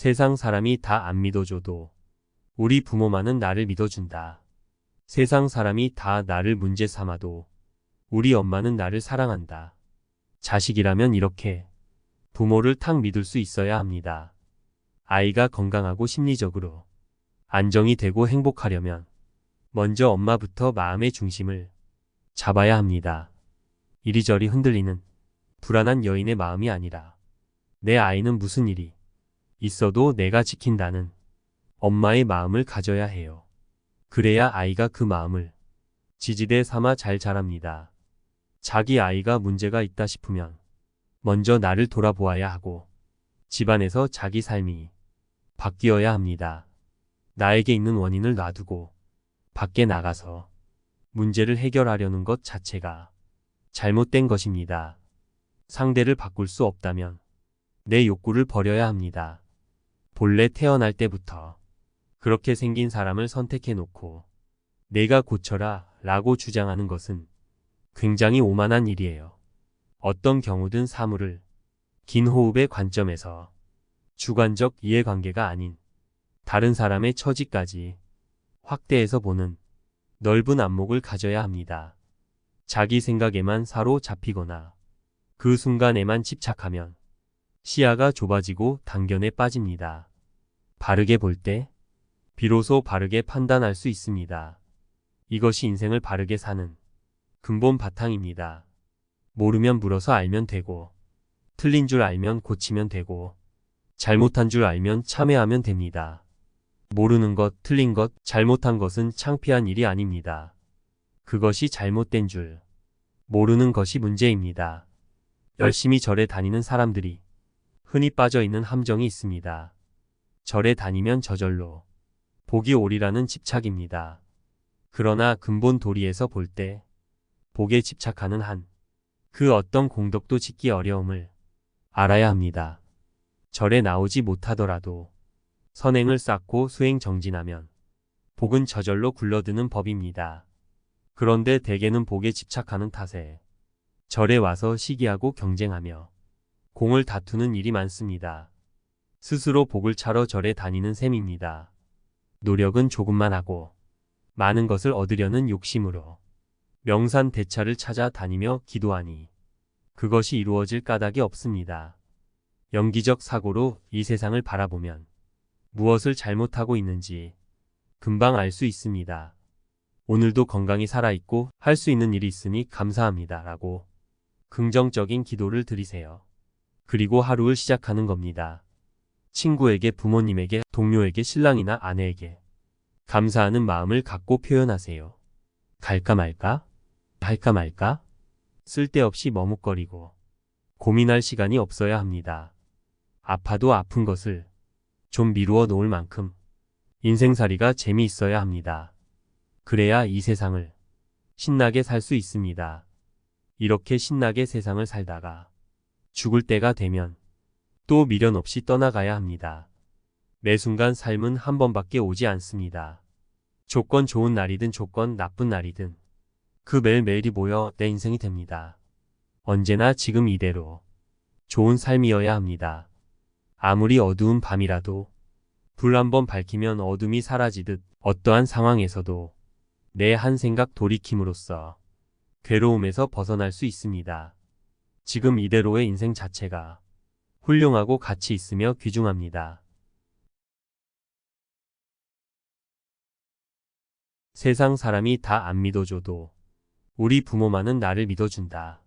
세상 사람이 다 안 믿어줘도 우리 부모만은 나를 믿어준다. 세상 사람이 다 나를 문제 삼아도 우리 엄마는 나를 사랑한다. 자식이라면 이렇게 부모를 탁 믿을 수 있어야 합니다. 아이가 건강하고 심리적으로 안정이 되고 행복하려면 먼저 엄마부터 마음의 중심을 잡아야 합니다. 이리저리 흔들리는 불안한 여인의 마음이 아니라 내 아이는 무슨 일이 있어도 내가 지킨다는 엄마의 마음을 가져야 해요. 그래야 아이가 그 마음을 지지대 삼아 잘 자랍니다. 자기 아이가 문제가 있다 싶으면 먼저 나를 돌아보아야 하고 집안에서 자기 삶이 바뀌어야 합니다. 나에게 있는 원인을 놔두고 밖에 나가서 문제를 해결하려는 것 자체가 잘못된 것입니다. 상대를 바꿀 수 없다면 내 욕구를 버려야 합니다. 본래 태어날 때부터 그렇게 생긴 사람을 선택해 놓고 내가 고쳐라 라고 주장하는 것은 굉장히 오만한 일이에요. 어떤 경우든 사물을 긴 호흡의 관점에서 주관적 이해관계가 아닌 다른 사람의 처지까지 확대해서 보는 넓은 안목을 가져야 합니다. 자기 생각에만 사로잡히거나 그 순간에만 집착하면 시야가 좁아지고 단견에 빠집니다. 바르게 볼 때 비로소 바르게 판단할 수 있습니다. 이것이 인생을 바르게 사는 근본 바탕입니다. 모르면 물어서 알면 되고 틀린 줄 알면 고치면 되고 잘못한 줄 알면 참회하면 됩니다. 모르는 것, 틀린 것, 잘못한 것은 창피한 일이 아닙니다. 그것이 잘못된 줄 모르는 것이 문제입니다. 열심히 절에 다니는 사람들이 흔히 빠져 있는 함정이 있습니다. 절에 다니면 저절로 복이 오리라는 집착입니다. 그러나 근본 도리에서 볼 때 복에 집착하는 한 그 어떤 공덕도 짓기 어려움을 알아야 합니다. 절에 나오지 못하더라도 선행을 쌓고 수행 정진하면 복은 저절로 굴러드는 법입니다. 그런데 대개는 복에 집착하는 탓에 절에 와서 시기하고 경쟁하며 공을 다투는 일이 많습니다. 스스로 복을 차러 절에 다니는 셈입니다. 노력은 조금만 하고 많은 것을 얻으려는 욕심으로 명산대차를 찾아 다니며 기도하니 그것이 이루어질 까닭이 없습니다. 연기적 사고로 이 세상을 바라보면 무엇을 잘못하고 있는지 금방 알 수 있습니다. 오늘도 건강히 살아있고 할 수 있는 일이 있으니 감사합니다 라고 긍정적인 기도를 드리세요. 그리고 하루를 시작하는 겁니다. 친구에게, 부모님에게, 동료에게, 신랑이나 아내에게 감사하는 마음을 갖고 표현하세요. 갈까 말까? 할까 말까? 쓸데없이 머뭇거리고 고민할 시간이 없어야 합니다. 아파도 아픈 것을 좀 미루어 놓을 만큼 인생살이가 재미있어야 합니다. 그래야 이 세상을 신나게 살 수 있습니다. 이렇게 신나게 세상을 살다가 죽을 때가 되면 또 미련 없이 떠나가야 합니다. 매 순간 삶은 한 번밖에 오지 않습니다. 조건 좋은 날이든 조건 나쁜 날이든 그 매일매일이 모여 내 인생이 됩니다. 언제나 지금 이대로 좋은 삶이어야 합니다. 아무리 어두운 밤이라도 불 한번 밝히면 어둠이 사라지듯 어떠한 상황에서도 내 한 생각 돌이킴으로써 괴로움에서 벗어날 수 있습니다. 지금 이대로의 인생 자체가 훌륭하고 가치 있으며 귀중합니다. 세상 사람이 다 안 믿어줘도 우리 부모만은 나를 믿어준다.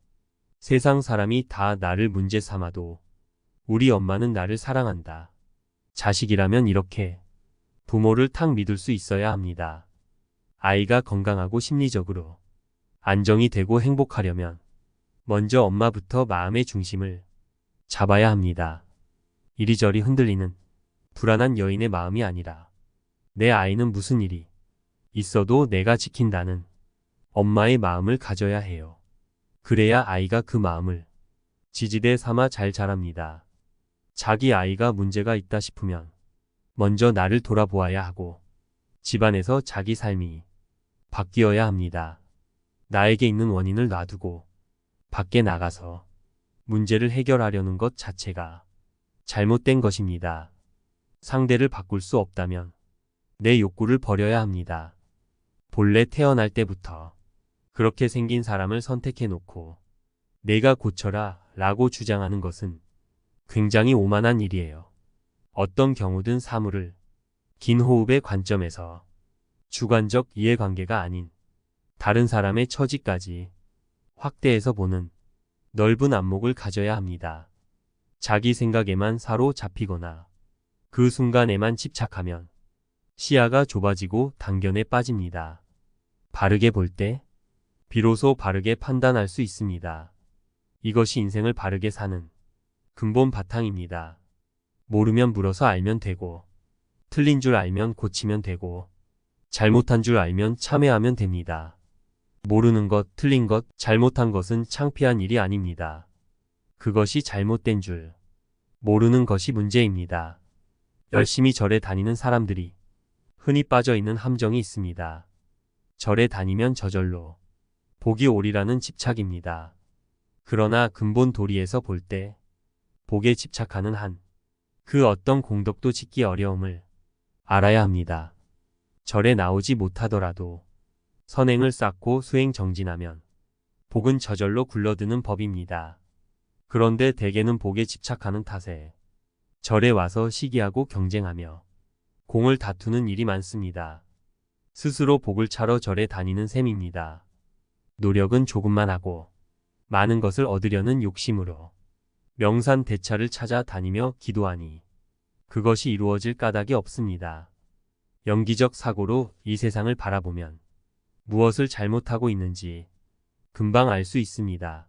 세상 사람이 다 나를 문제 삼아도 우리 엄마는 나를 사랑한다. 자식이라면 이렇게 부모를 탁 믿을 수 있어야 합니다. 아이가 건강하고 심리적으로 안정이 되고 행복하려면 먼저 엄마부터 마음의 중심을 잡아야 합니다. 이리저리 흔들리는 불안한 여인의 마음이 아니라 내 아이는 무슨 일이 있어도 내가 지킨다는 엄마의 마음을 가져야 해요. 그래야 아이가 그 마음을 지지대 삼아 잘 자랍니다. 자기 아이가 문제가 있다 싶으면 먼저 나를 돌아보아야 하고 집안에서 자기 삶이 바뀌어야 합니다. 나에게 있는 원인을 놔두고 밖에 나가서 문제를 해결하려는 것 자체가 잘못된 것입니다. 상대를 바꿀 수 없다면 내 욕구를 버려야 합니다. 본래 태어날 때부터 그렇게 생긴 사람을 선택해 놓고 내가 고쳐라 라고 주장하는 것은 굉장히 오만한 일이에요. 어떤 경우든 사물을 긴 호흡의 관점에서 주관적 이해관계가 아닌 다른 사람의 처지까지 확대해서 보는 넓은 안목을 가져야 합니다. 자기 생각에만 사로잡히거나 그 순간에만 집착하면 시야가 좁아지고 단견에 빠집니다. 바르게 볼 때 비로소 바르게 판단할 수 있습니다. 이것이 인생을 바르게 사는 근본 바탕입니다. 모르면 물어서 알면 되고, 틀린 줄 알면 고치면 되고, 잘못한 줄 알면 참회하면 됩니다. 모르는 것, 틀린 것, 잘못한 것은 창피한 일이 아닙니다. 그것이 잘못된 줄 모르는 것이 문제입니다. 열심히 절에 다니는 사람들이 흔히 빠져 있는 함정이 있습니다. 절에 다니면 저절로 복이 오리라는 집착입니다. 그러나 근본 도리에서 볼 때 복에 집착하는 한 그 어떤 공덕도 짓기 어려움을 알아야 합니다. 절에 나오지 못하더라도 선행을 쌓고 수행 정진하면 복은 저절로 굴러드는 법입니다. 그런데 대개는 복에 집착하는 탓에 절에 와서 시기하고 경쟁하며 공을 다투는 일이 많습니다. 스스로 복을 차러 절에 다니는 셈입니다. 노력은 조금만 하고 많은 것을 얻으려는 욕심으로 명산대차를 찾아 다니며 기도하니 그것이 이루어질 까닭이 없습니다. 연기적 사고로 이 세상을 바라보면 무엇을 잘못하고 있는지 금방 알 수 있습니다.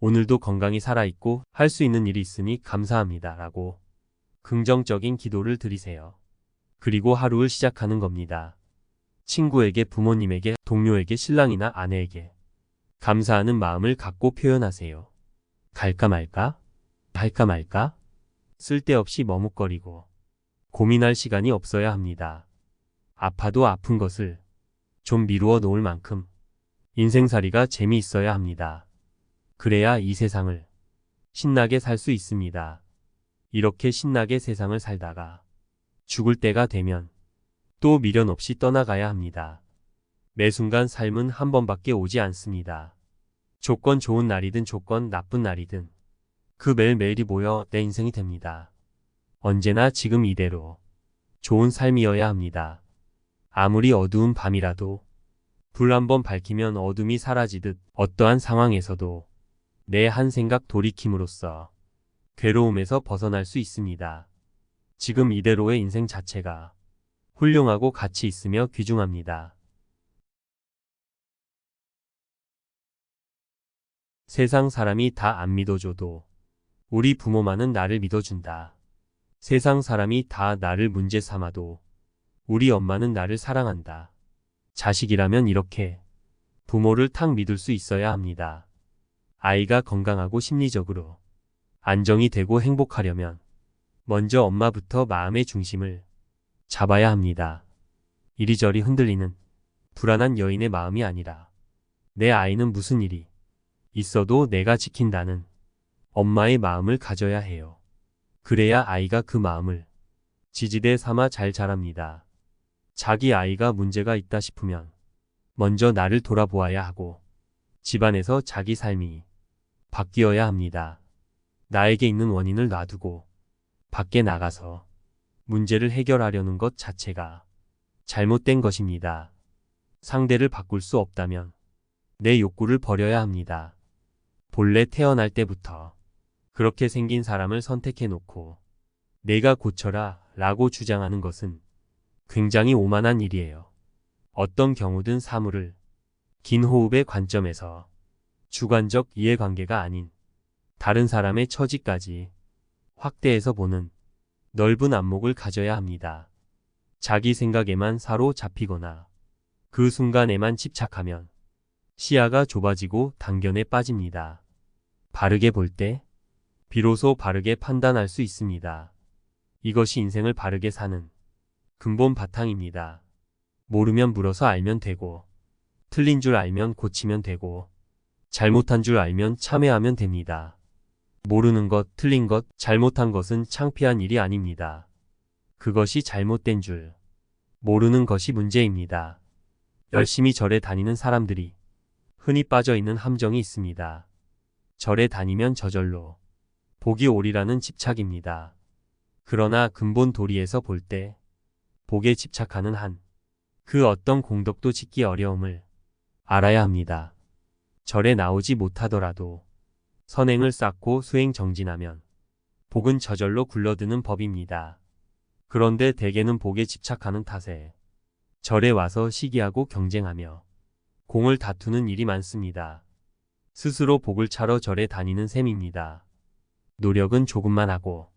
오늘도 건강히 살아있고 할 수 있는 일이 있으니 감사합니다 라고 긍정적인 기도를 드리세요. 그리고 하루를 시작하는 겁니다. 친구에게, 부모님에게, 동료에게, 신랑이나 아내에게 감사하는 마음을 갖고 표현하세요. 갈까 말까? 할까 말까? 쓸데없이 머뭇거리고 고민할 시간이 없어야 합니다. 아파도 아픈 것을 좀 미루어 놓을 만큼 인생살이가 재미있어야 합니다. 그래야 이 세상을 신나게 살 수 있습니다. 이렇게 신나게 세상을 살다가 죽을 때가 되면 또 미련 없이 떠나가야 합니다. 매 순간 삶은 한 번밖에 오지 않습니다. 조건 좋은 날이든 조건 나쁜 날이든 그 매일매일이 모여 내 인생이 됩니다. 언제나 지금 이대로 좋은 삶이어야 합니다. 아무리 어두운 밤이라도 불 한번 밝히면 어둠이 사라지듯 어떠한 상황에서도 내 한 생각 돌이킴으로써 괴로움에서 벗어날 수 있습니다. 지금 이대로의 인생 자체가 훌륭하고 가치 있으며 귀중합니다. 세상 사람이 다 안 믿어줘도 우리 부모만은 나를 믿어준다. 세상 사람이 다 나를 문제 삼아도 우리 엄마는 나를 사랑한다. 자식이라면 이렇게 부모를 탁 믿을 수 있어야 합니다. 아이가 건강하고 심리적으로 안정이 되고 행복하려면 먼저 엄마부터 마음의 중심을 잡아야 합니다. 이리저리 흔들리는 불안한 여인의 마음이 아니라 내 아이는 무슨 일이 있어도 내가 지킨다는 엄마의 마음을 가져야 해요. 그래야 아이가 그 마음을 지지대 삼아 잘 자랍니다. 자기 아이가 문제가 있다 싶으면 먼저 나를 돌아보아야 하고 집안에서 자기 삶이 바뀌어야 합니다. 나에게 있는 원인을 놔두고 밖에 나가서 문제를 해결하려는 것 자체가 잘못된 것입니다. 상대를 바꿀 수 없다면 내 욕구를 버려야 합니다. 본래 태어날 때부터 그렇게 생긴 사람을 선택해 놓고 내가 고쳐라 라고 주장하는 것은 굉장히 오만한 일이에요. 어떤 경우든 사물을 긴 호흡의 관점에서 주관적 이해관계가 아닌 다른 사람의 처지까지 확대해서 보는 넓은 안목을 가져야 합니다. 자기 생각에만 사로잡히거나 그 순간에만 집착하면 시야가 좁아지고 단견에 빠집니다. 바르게 볼 때 비로소 바르게 판단할 수 있습니다. 이것이 인생을 바르게 사는 근본 바탕입니다. 모르면 물어서 알면 되고, 틀린 줄 알면 고치면 되고, 잘못한 줄 알면 참회하면 됩니다. 모르는 것, 틀린 것, 잘못한 것은 창피한 일이 아닙니다. 그것이 잘못된 줄 모르는 것이 문제입니다. 열심히 절에 다니는 사람들이 흔히 빠져 있는 함정이 있습니다. 절에 다니면 저절로 복이 오리라는 집착입니다. 그러나 근본 도리에서 볼 때 복에 집착하는 한 그 어떤 공덕도 짓기 어려움을 알아야 합니다. 절에 나오지 못하더라도 선행을 쌓고 수행 정진하면 복은 저절로 굴러드는 법입니다. 그런데 대개는 복에 집착하는 탓에 절에 와서 시기하고 경쟁하며 공을 다투는 일이 많습니다. 스스로 복을 차러 절에 다니는 셈입니다. 노력은 조금만 하고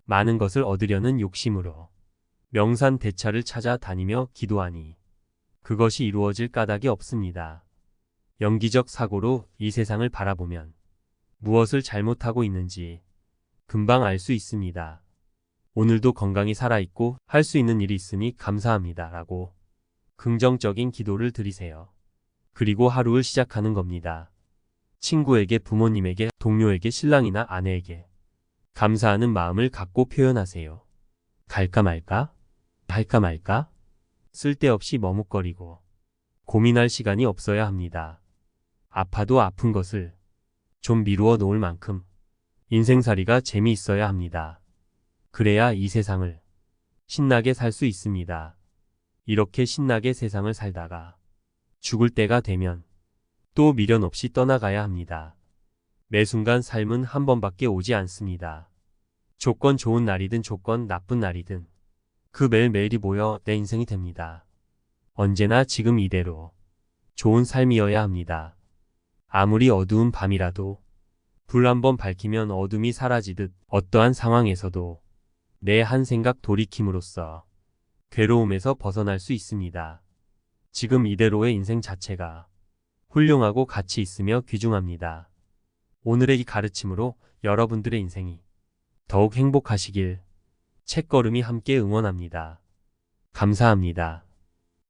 많은 것을 얻으려는 욕심으로 명산대차를 찾아 다니며 기도하니 그것이 이루어질 까닭이 없습니다. 연기적 사고로 이 세상을 바라보면 무엇을 잘못하고 있는지 금방 알 수 있습니다. 오늘도 건강히 살아있고 할 수 있는 일이 있으니 감사합니다 라고 긍정적인 기도를 드리세요. 그리고 하루를 시작하는 겁니다. 친구에게, 부모님에게, 동료에게, 신랑이나 아내에게 감사하는 마음을 갖고 표현하세요. 갈까 말까? 할까 말까? 쓸데없이 머뭇거리고 고민할 시간이 없어야 합니다. 아파도 아픈 것을 좀 미루어 놓을 만큼 인생살이가 재미있어야 합니다. 그래야 이 세상을 신나게 살 수 있습니다. 이렇게 신나게 세상을 살다가 죽을 때가 되면 또 미련 없이 떠나가야 합니다. 매 순간 삶은 한 번밖에 오지 않습니다. 조건 좋은 날이든 조건 나쁜 날이든 그 매일매일이 모여 내 인생이 됩니다. 언제나 지금 이대로 좋은 삶이어야 합니다. 아무리 어두운 밤이라도 불 한번 밝히면 어둠이 사라지듯 어떠한 상황에서도 내 한 생각 돌이킴으로써 괴로움에서 벗어날 수 있습니다. 지금 이대로의 인생 자체가 훌륭하고 가치 있으며 귀중합니다. 오늘의 이 가르침으로 여러분들의 인생이 더욱 행복하시길 책걸음이 함께 응원합니다. 감사합니다.